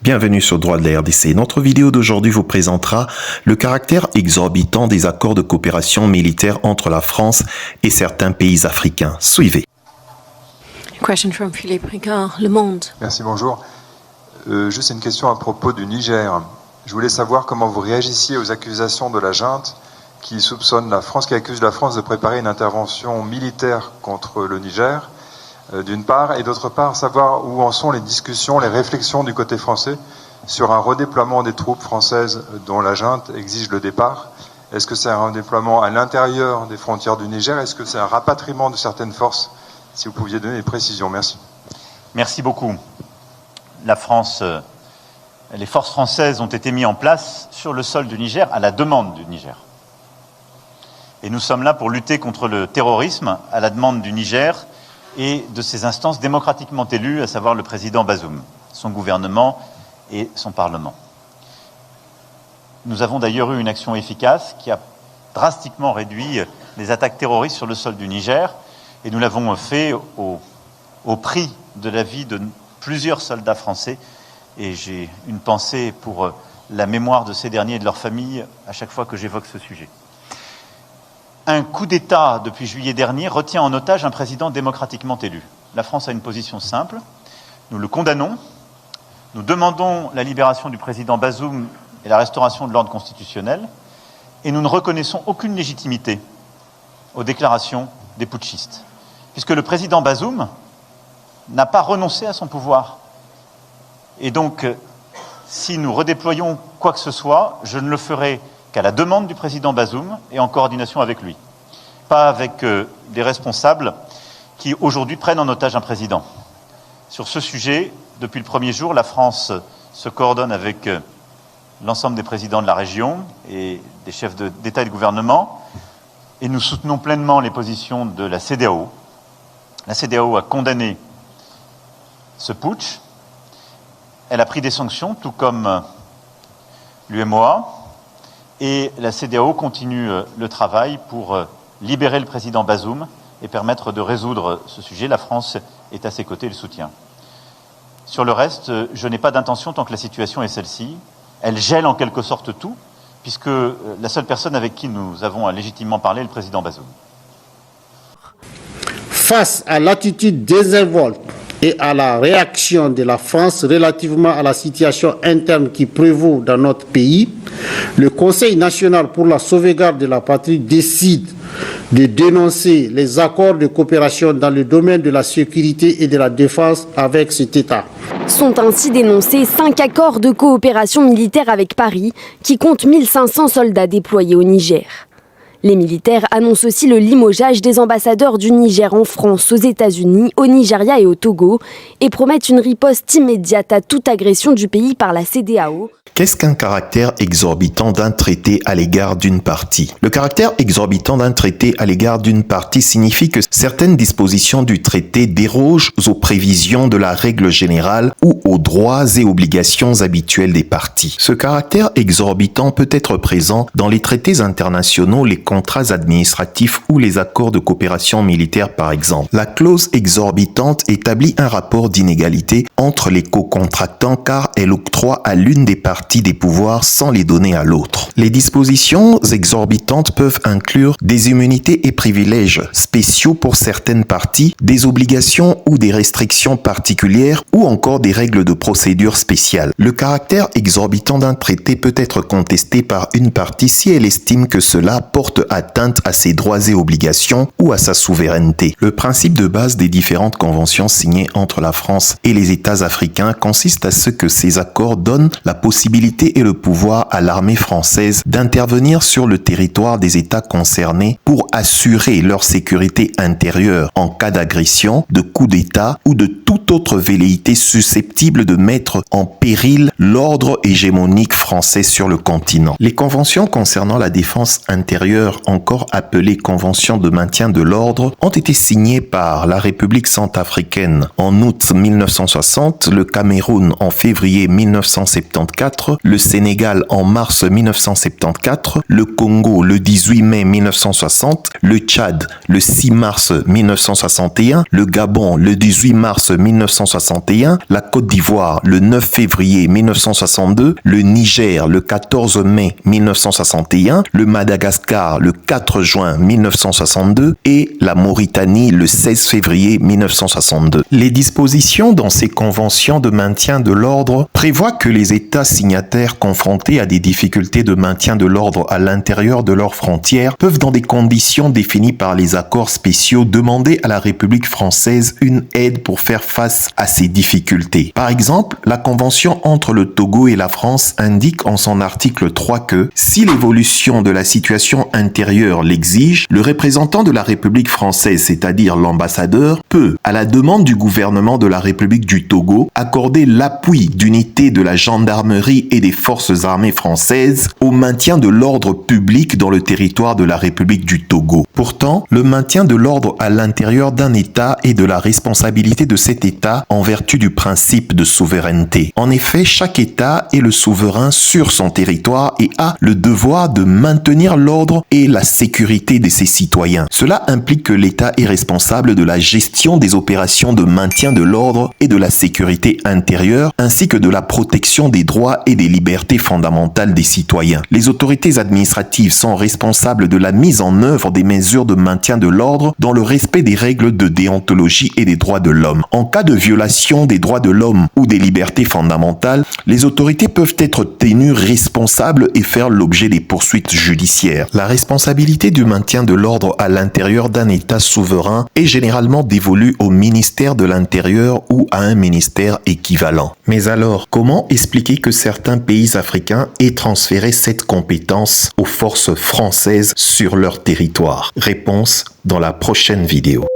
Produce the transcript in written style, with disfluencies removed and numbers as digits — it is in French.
Bienvenue sur Droit de la RDC. Notre vidéo d'aujourd'hui vous présentera le caractère exorbitant des accords de coopération militaire entre la France et certains pays africains. Suivez. Question from Philippe Ricard, Le Monde. Merci, bonjour. Juste une question à propos du Niger. Je voulais savoir comment vous réagissiez aux accusations de la junte qui soupçonne la France, qui accuse la France de préparer une intervention militaire contre le Niger, d'une part, et d'autre part, savoir où en sont les discussions, les réflexions du côté français sur un redéploiement des troupes françaises dont la junte exige le départ. Est-ce que c'est un redéploiement à l'intérieur des frontières du Niger? Est-ce que c'est un rapatriement de certaines forces? Si vous pouviez donner des précisions, merci. Merci beaucoup. La France, les forces françaises ont été mises en place sur le sol du Niger à la demande du Niger. Et nous sommes là pour lutter contre le terrorisme à la demande du Niger et de ses instances démocratiquement élues, à savoir le président Bazoum, son gouvernement et son Parlement. Nous avons d'ailleurs eu une action efficace qui a drastiquement réduit les attaques terroristes sur le sol du Niger, et nous l'avons fait au prix de la vie de plusieurs soldats français, et j'ai une pensée pour la mémoire de ces derniers et de leurs familles à chaque fois que j'évoque ce sujet. Un coup d'État depuis juillet dernier retient en otage un président démocratiquement élu. La France a une position simple, nous le condamnons, nous demandons la libération du président Bazoum et la restauration de l'ordre constitutionnel, et nous ne reconnaissons aucune légitimité aux déclarations des putschistes, puisque le président Bazoum n'a pas renoncé à son pouvoir. Et donc, si nous redéployons quoi que ce soit, je ne le ferai qu'à la demande du président Bazoum et en coordination avec lui. Pas avec des responsables qui aujourd'hui prennent en otage un président. Sur ce sujet, depuis le premier jour, la France se coordonne avec l'ensemble des présidents de la région et des chefs d'État et de gouvernement, et nous soutenons pleinement les positions de la CEDEAO. La CEDEAO a condamné ce putsch. Elle a pris des sanctions, tout comme l'UMOA, et la CEDEAO continue le travail pour libérer le président Bazoum et permettre de résoudre ce sujet. La France est à ses côtés et le soutient. Sur le reste, je n'ai pas d'intention, tant que la situation est celle-ci. Elle gèle en quelque sorte tout, puisque la seule personne avec qui nous avons légitimement parlé est le président Bazoum. Face à l'attitude désinvolte et à la réaction de la France relativement à la situation interne qui prévaut dans notre pays, le Conseil national pour la sauvegarde de la patrie décide de dénoncer les accords de coopération dans le domaine de la sécurité et de la défense avec cet État. Sont ainsi dénoncés 5 accords de coopération militaire avec Paris qui comptent 1500 soldats déployés au Niger. Les militaires annoncent aussi le limogeage des ambassadeurs du Niger en France, aux États-Unis, au Nigeria et au Togo et promettent une riposte immédiate à toute agression du pays par la CEDEAO. Qu'est-ce qu'un caractère exorbitant d'un traité à l'égard d'une partie? Le caractère exorbitant d'un traité à l'égard d'une partie signifie que certaines dispositions du traité dérogent aux prévisions de la règle générale ou aux droits et obligations habituels des parties. Ce caractère exorbitant peut être présent dans les traités internationaux, les contrats administratifs ou les accords de coopération militaire par exemple. La clause exorbitante établit un rapport d'inégalité entre les co-contractants car elle octroie à l'une des parties des pouvoirs sans les donner à l'autre. Les dispositions exorbitantes peuvent inclure des immunités et privilèges spéciaux pour certaines parties, des obligations ou des restrictions particulières ou encore des règles de procédure spéciales. Le caractère exorbitant d'un traité peut être contesté par une partie si elle estime que cela porte atteinte à ses droits et obligations ou à sa souveraineté. Le principe de base des différentes conventions signées entre la France et les États africains consiste à ce que ces accords donnent la possibilité et le pouvoir à l'armée française d'intervenir sur le territoire des États concernés pour assurer leur sécurité intérieure en cas d'agression, de coup d'État ou de toute autre velléité susceptible de mettre en péril l'ordre hégémonique français sur le continent. Les conventions concernant la défense intérieure, encore appelées conventions de maintien de l'ordre, ont été signées par la République centrafricaine en août 1960, le Cameroun en février 1974, 1974, le Sénégal en mars 1974, le Congo le 18 mai 1960, le Tchad le 6 mars 1961, le Gabon le 18 mars 1961, la Côte d'Ivoire le 9 février 1962, le Niger le 14 mai 1961, le Madagascar le 4 juin 1962 et la Mauritanie le 16 février 1962. Les dispositions dans ces conventions de maintien de l'ordre prévoient que les États signataires confrontés à des difficultés de maintien de l'ordre à l'intérieur de leurs frontières peuvent, dans des conditions définies par les accords spéciaux, demander à la République française une aide pour faire face à ces difficultés. Par exemple, la convention entre le Togo et la France indique en son article 3 que, si l'évolution de la situation intérieure l'exige, le représentant de la République française, c'est-à-dire l'ambassadeur, peut, à la demande du gouvernement de la République du Togo, accorder l'appui d'unités de la gendarmerie et des forces armées françaises au maintien de l'ordre public dans le territoire de la République du Togo. Pourtant, le maintien de l'ordre à l'intérieur d'un État est de la responsabilité de cet État en vertu du principe de souveraineté. En effet, chaque État est le souverain sur son territoire et a le devoir de maintenir l'ordre et la sécurité de ses citoyens. Cela implique que l'État est responsable de la gestion des opérations de maintien de l'ordre et de la sécurité intérieure, ainsi que de la protection des droits et des libertés fondamentales des citoyens. Les autorités administratives sont responsables de la mise en œuvre des mesures de maintien de l'ordre dans le respect des règles de déontologie et des droits de l'homme. En cas de violation des droits de l'homme ou des libertés fondamentales, les autorités peuvent être tenues responsables et faire l'objet des poursuites judiciaires. La responsabilité du maintien de l'ordre à l'intérieur d'un État souverain est généralement dévolue au ministère de l'Intérieur ou à un ministère équivalent. Mais alors, comment expliquer que certains pays africains aient transféré cette compétence aux forces françaises sur leur territoire? Réponse dans la prochaine vidéo.